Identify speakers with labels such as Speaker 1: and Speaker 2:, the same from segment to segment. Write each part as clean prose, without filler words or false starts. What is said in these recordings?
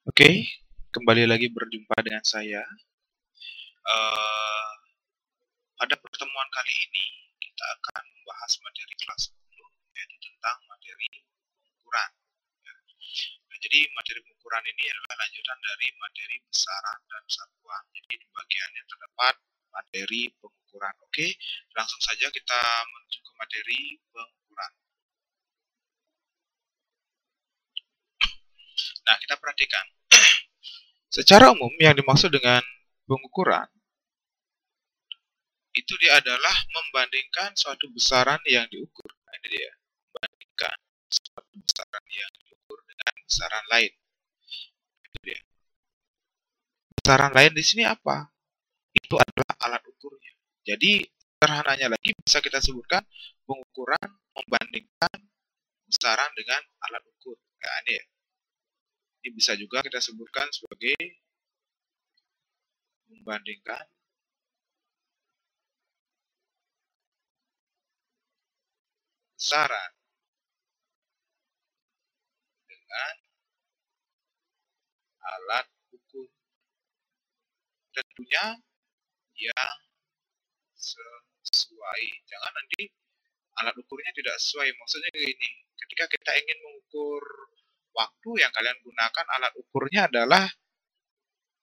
Speaker 1: Oke, kembali lagi berjumpa dengan saya. Eh, Pada pertemuan kali ini, kita akan membahas materi kelas 10, yaitu tentang materi pengukuran. Nah, jadi materi pengukuran ini adalah lanjutan dari materi besaran dan satuan. Jadi di bagiannya terdapat materi pengukuran. Oke, langsung saja kita menuju ke materi pengukuran. Nah, kita perhatikan. Secara umum yang dimaksud dengan pengukuran itu dia adalah membandingkan suatu besaran yang diukur. Nah, ini dia, membandingkan suatu besaran yang diukur dengan besaran lain. Itu dia. Besaran lain di sini apa? Itu adalah alat ukurnya. Jadi, sederhananya lagi bisa kita sebutkan pengukuran membandingkan besaran dengan alat ukur. Nah, ini ya. Ini bisa juga kita sebutkan sebagai membandingkan besaran dengan alat ukur. Tentunya yang sesuai. Jangan nanti alat ukurnya tidak sesuai. Maksudnya begini, ketika kita ingin mengukur waktu, yang kalian gunakan alat ukurnya adalah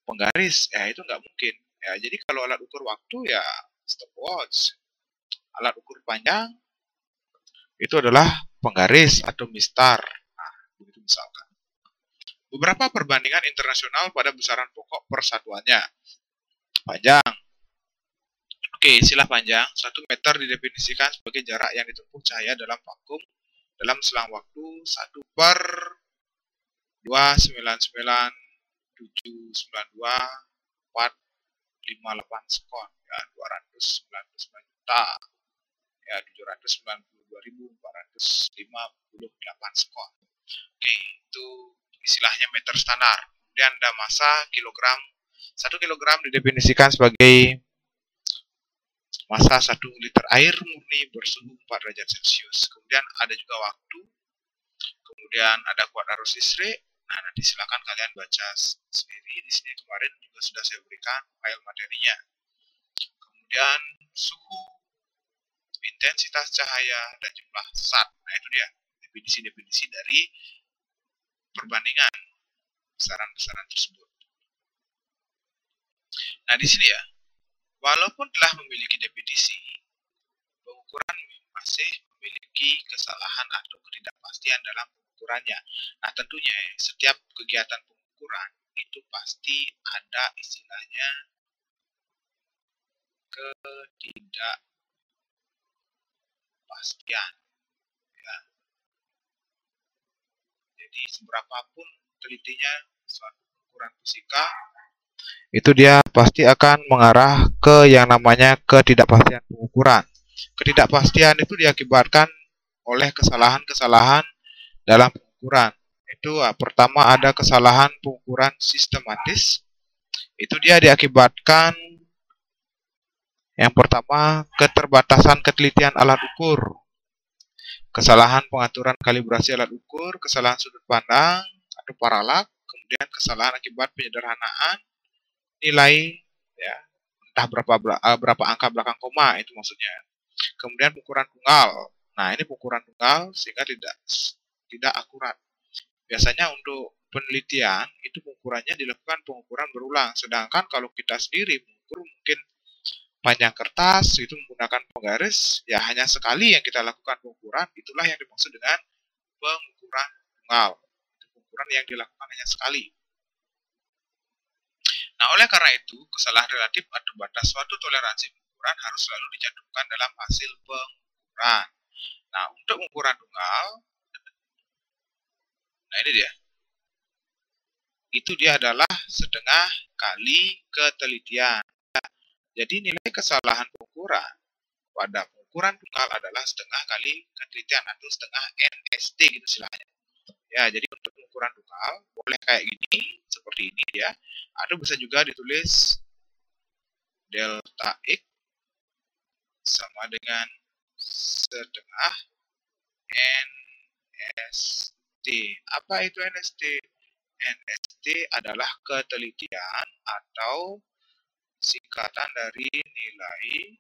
Speaker 1: penggaris, ya itu nggak mungkin. Ya, jadi kalau alat ukur waktu ya stopwatch. Alat ukur panjang itu adalah penggaris atau mistar. Nah, begitu misalkan. Beberapa perbandingan internasional pada besaran pokok persatuannya. Panjang. Oke, istilah panjang. 1 meter didefinisikan sebagai jarak yang ditempuh cahaya dalam vakum dalam selang waktu 1/299792458 sekon, ya 299 juta, ya 792.458 sekon. Oke, itu istilahnya meter standar. Kemudian ada massa kilogram. 1 kilogram didefinisikan sebagai massa 1 liter air murni bersuhu 4 derajat Celcius. Kemudian ada juga waktu. Kemudian ada kuat arus listrik. Nah, nanti silakan kalian baca sendiri. Di sini kemarin juga sudah saya berikan file materinya. Kemudian suhu, intensitas cahaya, dan jumlah zat. Nah, itu dia definisi-definisi dari perbandingan besaran-besaran tersebut. Nah, di sini ya, walaupun telah memiliki definisi, pengukuran masih memiliki kesalahan atau ketidakpastian dalam pengukurannya. Nah, tentunya setiap kegiatan pengukuran itu pasti ada istilahnya ketidakpastian. Ya. Jadi seberapapun telitinya suatu pengukuran fisika, itu dia pasti akan mengarah ke yang namanya ketidakpastian pengukuran. Ketidakpastian itu diakibatkan oleh kesalahan-kesalahan dalam pengukuran. Itu pertama ada kesalahan pengukuran sistematis. Itu dia diakibatkan yang pertama keterbatasan ketelitian alat ukur, kesalahan pengaturan kalibrasi alat ukur, kesalahan sudut pandang atau paralak, kemudian kesalahan akibat penyederhanaan nilai, ya entah berapa angka belakang koma, itu maksudnya. Kemudian pengukuran tunggal. Nah, ini pengukuran tunggal sehingga tidak akurat. Biasanya untuk penelitian itu pengukurannya dilakukan pengukuran berulang. Sedangkan kalau kita sendiri mengukur mungkin panjang kertas itu menggunakan penggaris, ya hanya sekali yang kita lakukan pengukuran, itulah yang dimaksud dengan pengukuran tunggal. Itu pengukuran yang dilakukan hanya sekali. Nah, oleh karena itu, kesalahan relatif atau batas suatu toleransi pengukuran harus selalu dicantumkan dalam hasil pengukuran. Nah, untuk pengukuran tunggal, nah ini dia. Itu dia adalah setengah kali ketelitian. Jadi nilai kesalahan pengukuran pada pengukuran tunggal adalah setengah kali ketelitian atau setengah NST gitu istilahnya. Ya, jadi untuk pengukuran tunggal boleh kayak gini, seperti ini ya. Atau bisa juga ditulis delta X sama dengan setengah NST. Apa itu NST? NST adalah ketelitian atau singkatan dari nilai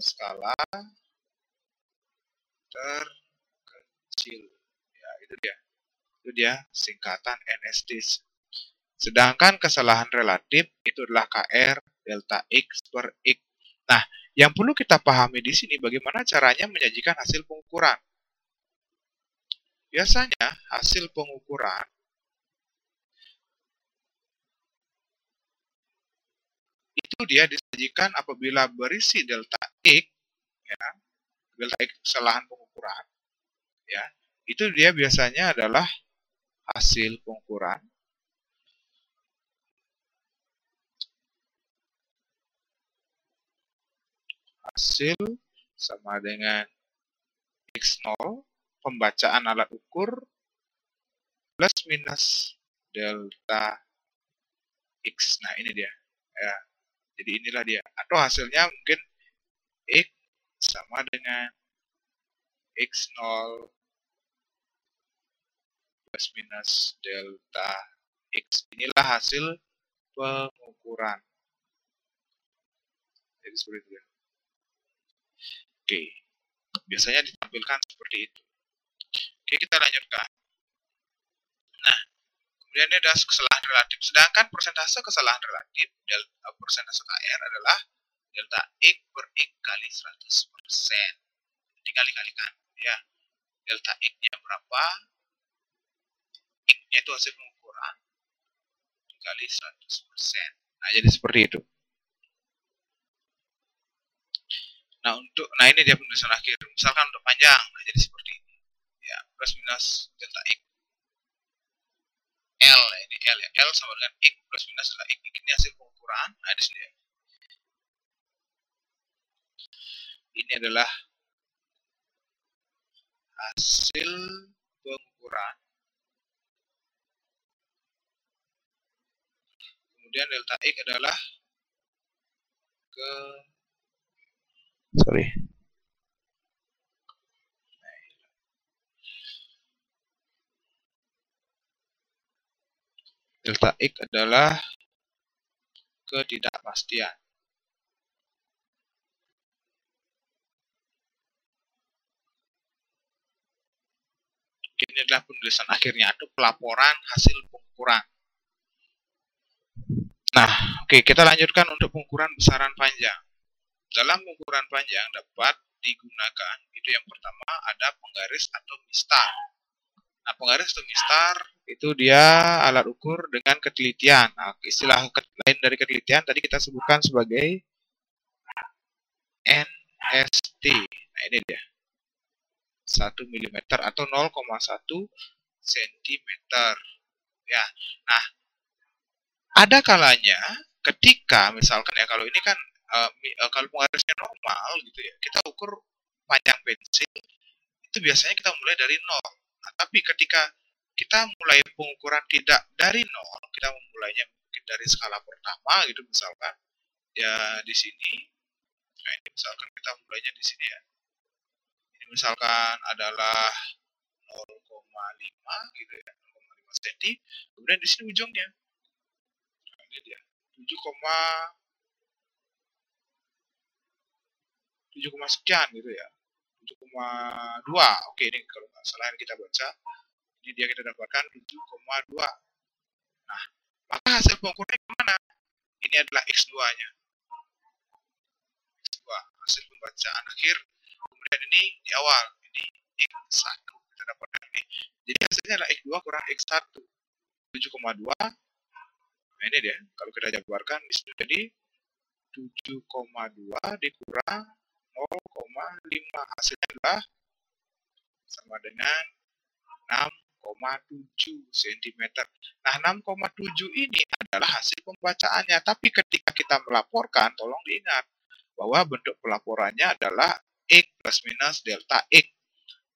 Speaker 1: skala terkecil. Ya, itu dia. Itu dia singkatan NST. Sedangkan kesalahan relatif itu adalah KR delta X per X. Nah, yang perlu kita pahami di sini bagaimana caranya menyajikan hasil pengukuran. Biasanya hasil pengukuran itu dia disajikan apabila berisi delta X, ya, delta X kesalahan pengukuran, ya, itu dia biasanya adalah hasil pengukuran hasil sama dengan X0 pembacaan alat ukur plus minus delta X. Nah, ini dia. Ya, jadi inilah dia. Atau hasilnya mungkin X sama dengan X0 plus minus delta X. Inilah hasil pengukuran. Jadi seperti itu ya. Oke. Biasanya ditampilkan seperti itu. Oke, kita lanjutkan. Nah, kemudian ini ada kesalahan relatif. Sedangkan persentase kesalahan relatif, persentase KR adalah delta X per X kali 100%. Tinggal dikalikan. Ya, delta X-nya berapa? X-nya itu hasil pengukuran kali 100%. Nah, jadi seperti itu. Nah ini dia penulisan akhir. Misalkan untuk panjang, nah jadi seperti ini. Ya, plus minus delta X. L, ini L ya. L sama dengan X plus minus delta X. Ini hasil pengukuran. Nah, di sini. Ini adalah hasil pengukuran. Kemudian delta X adalah delta X adalah ketidakpastian. Ini adalah penulisan akhirnya atau pelaporan hasil pengukuran. Nah, oke, kita lanjutkan untuk pengukuran besaran panjang. Dalam pengukuran panjang dapat digunakan, itu yang pertama ada penggaris atau mistar. Nah, penggaris atau mistar itu dia alat ukur dengan ketelitian. Nah, istilah lain dari ketelitian tadi kita sebutkan sebagai NST. Nah, ini dia. 1 mm atau 0,1 cm. Ya. Nah, ada kalanya ketika misalkan ya kalau ini kan kalau penggarisnya normal gitu ya, kita ukur panjang pensil itu biasanya kita mulai dari 0. Nah, tapi ketika kita mulai pengukuran tidak dari 0, kita memulainya mungkin dari skala pertama gitu misalkan. Ya di sini. Nah, ini misalkan kita mulainya di sini ya. Ini misalkan adalah 0,5 gitu ya, 0,5 cm. Kemudian di sini ujungnya. Nah, ini dia. 7, sekian gitu ya. 7,2. Oke, ini kalau nggak salah yang kita baca. Ini dia kita dapatkan 7,2. Nah, maka hasil pengukurannya kemana? Ini adalah X2-nya. X2, hasil pembacaan akhir. Kemudian ini di awal. Ini X1. Kita dapatkan ini. Jadi hasilnya adalah X2 kurang X1. 7,2. Nah, ini dia. Kalau kita jabarkan, di sini jadi 7,2 dikurang 0,5. Hasilnya adalah sama dengan 6,7 cm. Nah, 6,7 ini adalah hasil pembacaannya. Tapi ketika kita melaporkan, tolong diingat bahwa bentuk pelaporannya adalah X plus minus delta X.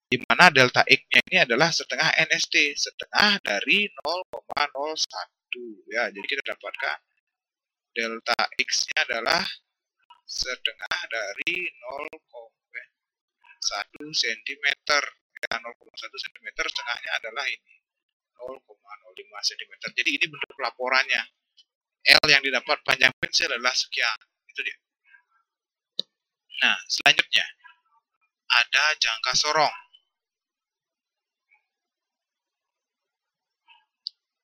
Speaker 1: Di mana delta X-nya ini adalah setengah NST, setengah dari 0,01. Ya, jadi kita dapatkan delta X-nya adalah setengah dari 0,1 cm. ketika 0,1 cm, tengahnya adalah ini 0,05 cm. Jadi ini bentuk laporannya. L yang didapat panjang pensil adalah sekian. Itu dia. Nah, selanjutnya ada jangka sorong.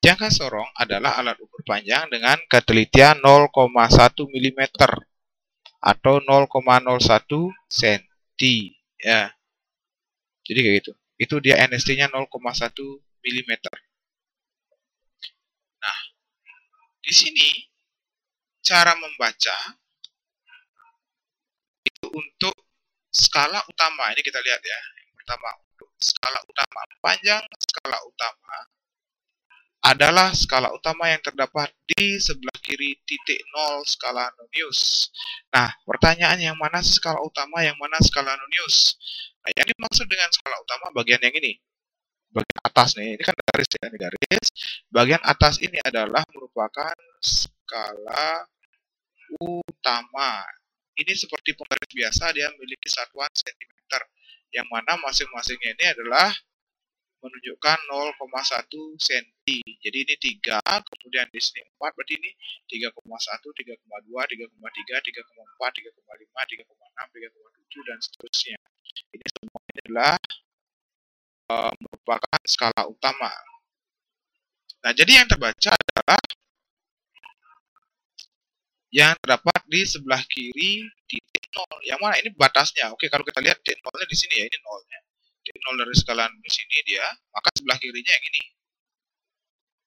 Speaker 1: Jangka sorong adalah alat ukur panjang dengan ketelitian 0,1 mm atau 0,01 cm. Ya. Jadi kayak gitu. Itu dia NST-nya 0,1 mm. Nah, di sini cara membaca itu untuk skala utama. Ini kita lihat ya. Yang pertama, untuk skala utama. Panjang skala utama adalah skala utama yang terdapat di sebelah kiri titik 0 skala nonius. Nah, pertanyaan yang mana skala utama, yang mana skala nonius? Nah, yang dimaksud dengan skala utama bagian yang ini. Bagian atas nih, ini kan garis ya, ini garis. Bagian atas ini adalah merupakan skala utama. Ini seperti penggaris biasa, dia memiliki satuan cm, yang mana masing-masingnya ini adalah menunjukkan 0,1 cm. Jadi ini 3, kemudian di sini 4, berarti ini 3,1, 3,2, 3,3, 3,4, 3,5, 3,6, 3,7, dan seterusnya. Ini semua adalah merupakan skala utama. Nah, jadi yang terbaca adalah yang terdapat di sebelah kiri titik 0. Yang mana ini batasnya? Oke, kalau kita lihat titik 0-nya di sini ya, ini 0-nya. Titik 0 dari skala di sini dia, maka sebelah kirinya yang ini.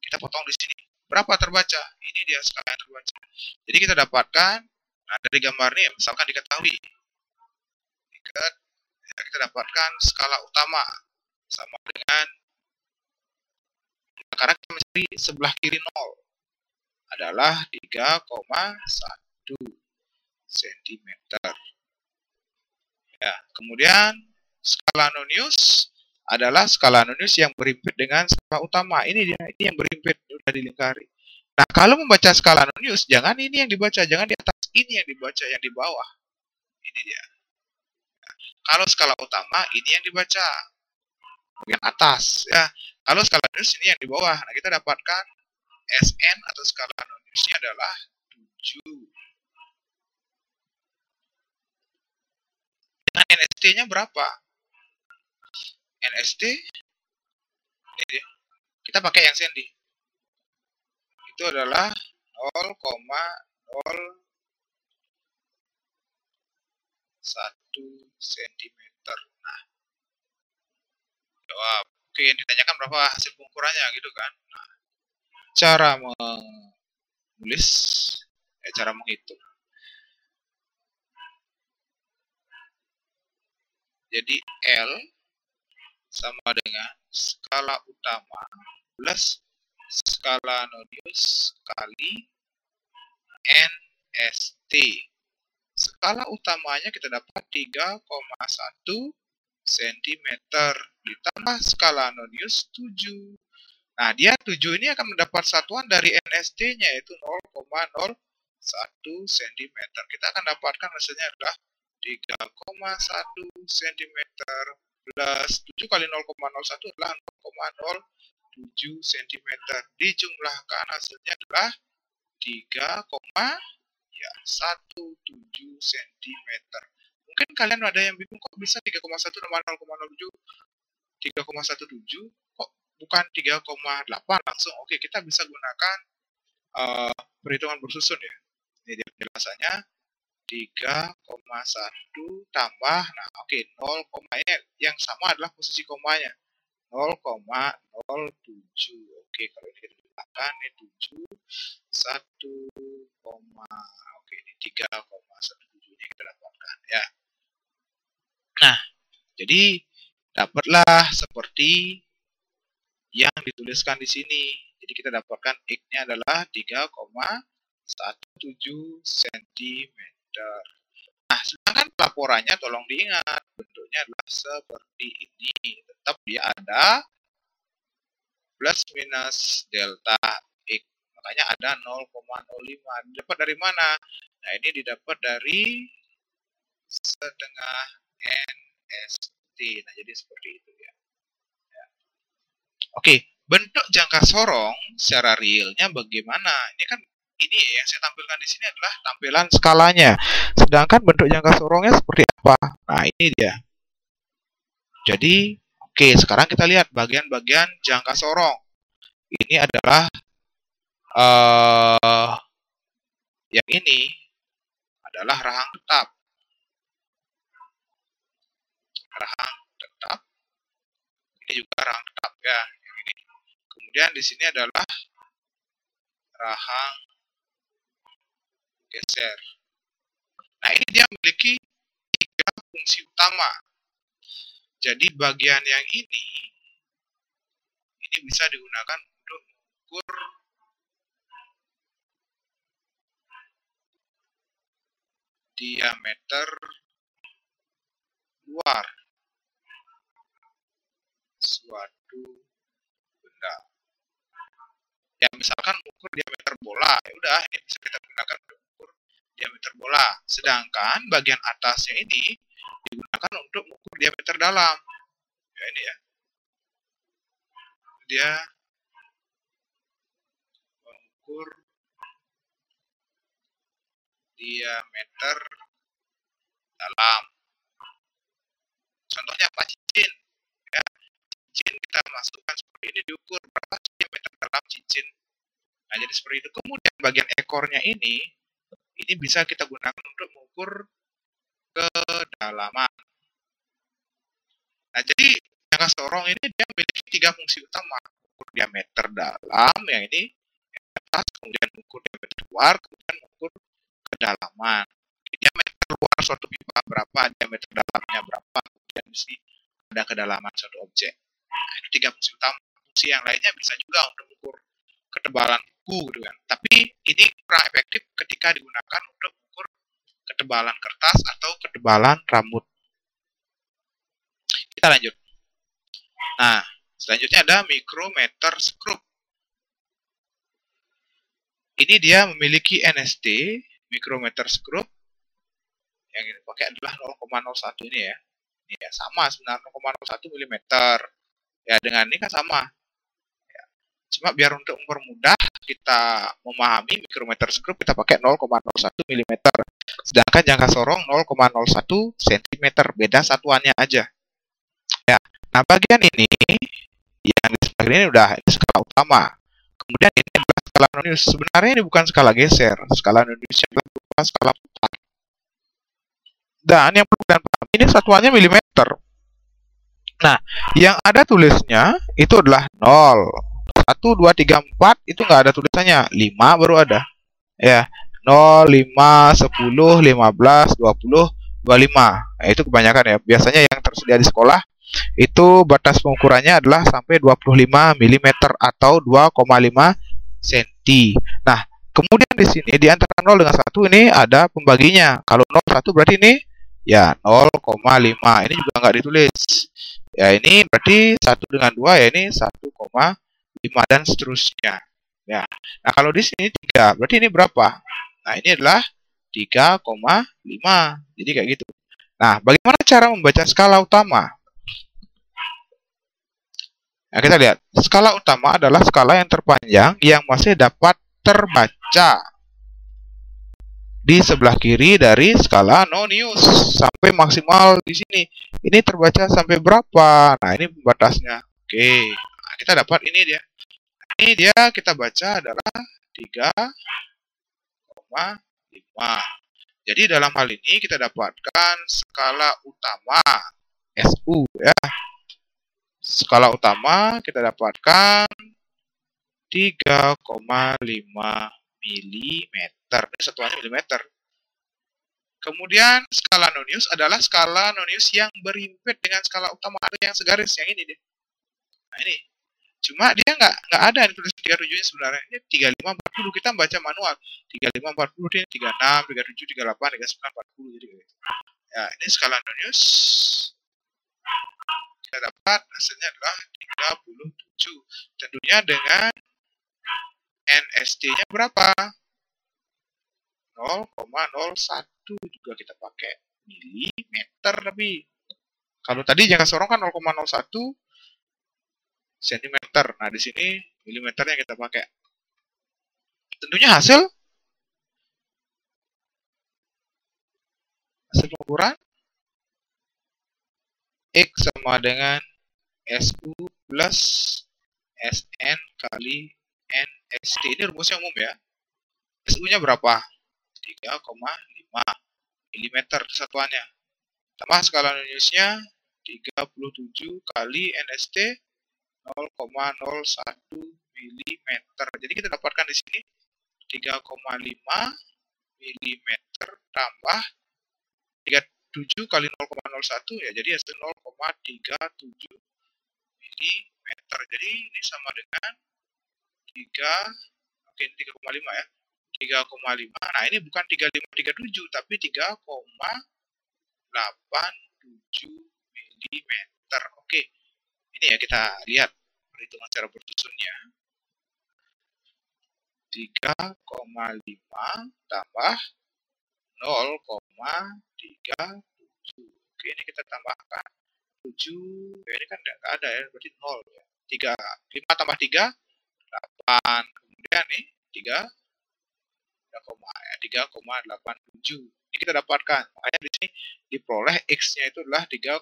Speaker 1: Kita potong di sini. Berapa terbaca? Ini dia skala yang terbaca. Jadi kita dapatkan, nah dari gambar ini misalkan diketahui. Kita dapatkan skala utama sama dengan, karena kita mencari sebelah kiri 0 adalah 3,1 cm. Ya, kemudian skala nonius adalah skala nonius yang berimpit dengan skala utama. Ini dia, ini yang berimpit, sudah dilingkari. Nah, kalau membaca skala nonius, jangan ini yang dibaca, jangan di atas, ini yang dibaca, yang di bawah. Ini dia. Nah, kalau skala utama, ini yang dibaca, bagian atas. Ya, kalau skala nonius ini yang di bawah. Nah, kita dapatkan SN atau skala noniusnya adalah 7. Dengan NST-nya berapa? NST, ini kita pakai yang Sandy. Itu adalah 0,01 cm. Nah, jawab. Oke, yang ditanyakan berapa hasil pengukurannya gitu kan. Nah, cara menulis, cara menghitung. Jadi L sama dengan skala utama plus skala nonius kali NST. Skala utamanya kita dapat 3,1 cm ditambah skala nonius 7. Nah, dia 7 ini akan mendapat satuan dari NST-nya yaitu 0,01 cm. Kita akan dapatkan hasilnya adalah 3,1 cm plus 7 kali 0,01 adalah 0,07 cm. Dijumlahkan hasilnya adalah 3,17 cm. Mungkin kalian ada yang bingung, kok bisa 3,1 tambah 0,07 3,17, kok bukan 3,8 langsung. Oke, kita bisa gunakan perhitungan bersusun ya. Ini dia penjelasannya. 3,1 tambah, nah oke, 0, yang sama adalah posisi komanya 0,07. Oke, kalau ini kita gunakan ini 7 1, oke, ini 3,17 ini kita dapatkan ya. Nah, jadi dapatlah seperti yang dituliskan di sini. Jadi kita dapatkan X-nya adalah 3,17 cm. Nah, sedangkan laporannya tolong diingat, bentuknya adalah seperti ini. Tetap dia ada plus minus delta X. Makanya ada 0,05. Didapat dari mana? Nah, ini didapat dari setengah NST. Nah, jadi seperti itu ya. Oke, bentuk jangka sorong secara realnya bagaimana? Ini kan ini yang saya tampilkan di sini adalah tampilan skalanya. Sedangkan bentuk jangka sorongnya seperti apa? Nah, ini dia. Jadi, oke, sekarang kita lihat bagian-bagian jangka sorong. Ini adalah yang ini adalah rahang tetap. Rahang tetap. Ini juga rahang tetap ya. Yang ini. Kemudian di sini adalah rahang geser. Nah, ini dia memiliki 3 fungsi utama. Jadi bagian yang ini bisa digunakan untuk mengukur diameter luar suatu benda. Ya, misalkan mengukur diameter bola, ya udah ini bisa kita gunakan untuk mengukur diameter bola. Sedangkan bagian atasnya ini digunakan untuk mengukur diameter dalam. Ya, ini ya. Dia mengukur diameter dalam. Contohnya apa? Cincin. Ya, cincin kita masukkan seperti ini, diukur berapa diameter dalam cincin. Nah, jadi seperti itu. Kemudian bagian ekornya ini bisa kita gunakan untuk mengukur kedalaman. Nah, jadi jangka sorong ini dia memiliki 3 fungsi utama. Mengukur diameter dalam, yang ini atas, kemudian mengukur diameter luar, kemudian mengukur kedalaman. Diameter luar suatu pipa berapa, diameter dalamnya berapa, kemudian di sini ada kedalaman suatu objek. Nah, ini 3 fungsi utama. Fungsi yang lainnya bisa juga untuk mengukur ketebalan buku gitu kan. Tapi ini kurang efektif ketika digunakan untuk mengukur ketebalan kertas atau ketebalan rambut. Kita lanjut. Nah, selanjutnya ada micrometer screw. Ini dia memiliki NST, micrometer screw. Yang ini pakai adalah 0,01 ini ya. Ini ya sama sebenarnya 0,01 mm. Ya, dengan ini kan sama. Ya. Cuma biar untuk mempermudah kita memahami micrometer screw, kita pakai 0,01 mm. Sedangkan jangka sorong 0,01 cm. Beda satuannya aja. Ya. Nah, bagian ini yang di sebelah ini udah skala utama. Kemudian ini adalah skala nonius. Sebenarnya ini bukan skala geser. Skala nonius adalah skala putar. Dan yang perlu kalian pahami ini satuannya milimeter. Nah, yang ada tulisnya itu adalah 0, 1, 2, 3, 4 itu nggak ada tulisannya. 5 baru ada. Ya, 0, 5, 10, 15, 20, 25. Nah, itu kebanyakan ya. Biasanya yang tersedia di sekolah itu batas pengukurannya adalah sampai 25 mm atau 2,5 cm. Nah, kemudian di sini di antara 0 dengan 1 ini ada pembaginya. Kalau 0, 1 berarti ini ya 0,5. Ini juga nggak ditulis. Ya, ini berarti 1 dengan 2 ya ini 1,5 dan seterusnya. Ya. Nah, kalau di sini 3, berarti ini berapa? Nah, ini adalah 3,5. Jadi kayak gitu. Nah, bagaimana cara membaca skala utama? Nah, kita lihat. Skala utama adalah skala yang terpanjang yang masih dapat terbaca di sebelah kiri dari skala nonius sampai maksimal di sini. Ini terbaca sampai berapa? Nah, ini batasnya. Oke. Nah, kita dapat ini dia. Ini dia kita baca adalah 3,5. Jadi dalam hal ini kita dapatkan skala utama SU ya. Skala utama kita dapatkan 3,5 mm. Ini satuannya milimeter. Kemudian skala nonius adalah skala nonius yang berhimpit dengan skala utama atau yang segaris, yang ini deh. Nah, ini. Cuma dia nggak ada yang tulis 37-nya sebenarnya. Ini 3540 kita baca manual. 3540 ini 36, 37, 38, 39, 40 jadi gitu. Ya, ini skala nonius. Kita dapat hasilnya adalah 37. Tentunya dengan NST-nya berapa? 0,01 juga kita pakai milimeter. Tapi kalau tadi jangka sorong kan 0,01 cm. milimeter. Nah, di sini milimeter yang kita pakai. Tentunya hasil pengukuran X sama dengan SU plus SN kali NST. Ini rumusnya umum ya. SU-nya berapa? 3,5 mm satuannya. Tambah skala Newton-nya 37 kali NST 0,01 mm. Jadi kita dapatkan di sini 3,5 mm tambah 37 kali 0,01 ya. Jadi hasil 0,37 mm. Jadi ini sama dengan 3, oke ini 3,5 ya. 3,5. Nah, ini bukan 3537 tapi 3,87 mm. Oke. Ini ya kita lihat perhitungan secara bersusunnya. 3,5 tambah 0,37. Oke, ini kita tambahkan 7. Ya, ini kan enggak ada ya, berarti 0 ya. 5 tambah 3 8. Kemudian nih 3,87. Ini kita dapatkan. Makanya di sini diperoleh X-nya itu adalah 3,87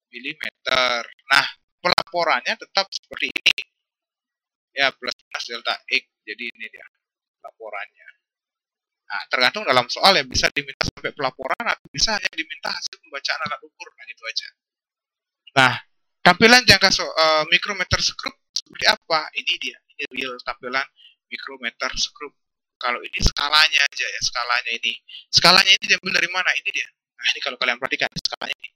Speaker 1: mm. Nah, pelaporannya tetap seperti ini. Ya, plus delta X. Jadi ini dia laporannya. Nah, tergantung dalam soal ya, bisa diminta sampai pelaporan atau bisa hanya diminta hasil pembacaan alat ukur. Nah, itu aja. Nah, tampilan jangka micrometer screw seperti apa? Ini dia. Ini real tampilan micrometer screw. Kalau ini skalanya aja ya, skalanya ini. Skalanya ini diambil dari mana? Ini dia. Nah, ini kalau kalian perhatikan skalanya ini.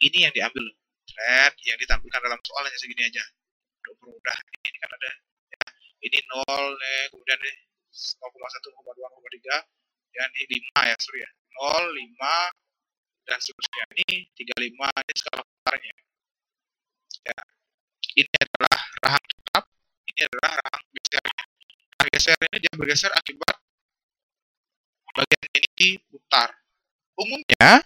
Speaker 1: Ini yang diambil. Thread yang ditampilkan dalam soal hanya segini aja. Untuk mudah. Ini kan ada ya. Ini 0 nih, kemudian nih 0,1, 0,2, 0,3 dan ini 5 ya, sorry ya. 0, 5 dan seterusnya. Ini 35, ini skala putarnya. Ya. Ini adalah rahang tetap, ini adalah rahang gesernya. Nah, geser ini dia bergeser akibat bagian ini diputar. Umumnya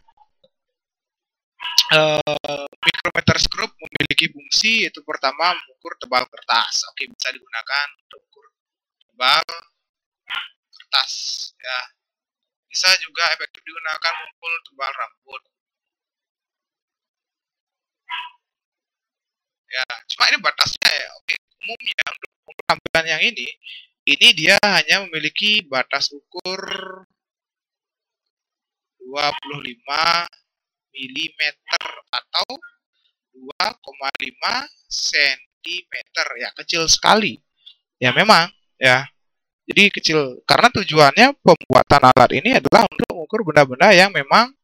Speaker 1: micrometer screw memiliki fungsi yaitu pertama mengukur tebal kertas. Oke, bisa digunakan untuk ukur tebal kertas ya. Bisa juga efektif digunakan mengukur tebal rambut. Ya, cuma ini batasnya ya. Oke, umumnya untuk tampilan yang ini dia hanya memiliki batas ukur 25 mm atau 2,5 cm ya, kecil sekali ya memang ya. Jadi kecil karena tujuannya pembuatan alat ini adalah untuk mengukur benda-benda yang memang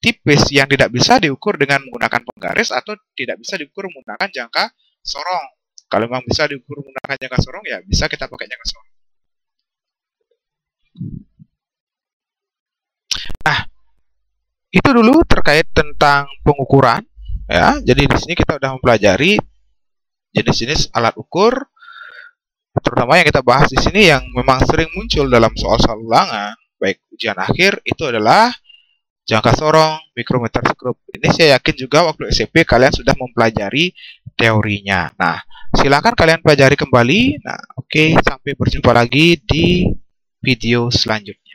Speaker 1: tipis, yang tidak bisa diukur dengan menggunakan penggaris atau tidak bisa diukur menggunakan jangka sorong. Kalau memang bisa diukur menggunakan jangka sorong ya bisa kita pakai jangka sorong. Nah, itu dulu terkait tentang pengukuran ya. Jadi di sini kita sudah mempelajari jenis-jenis alat ukur, terutama yang kita bahas di sini yang memang sering muncul dalam soal-soal ulangan baik ujian akhir itu adalah jangka sorong, micrometer screw. Ini saya yakin juga waktu SMP kalian sudah mempelajari teorinya. Nah, silakan kalian pelajari kembali. Nah, oke, sampai berjumpa lagi di video selanjutnya.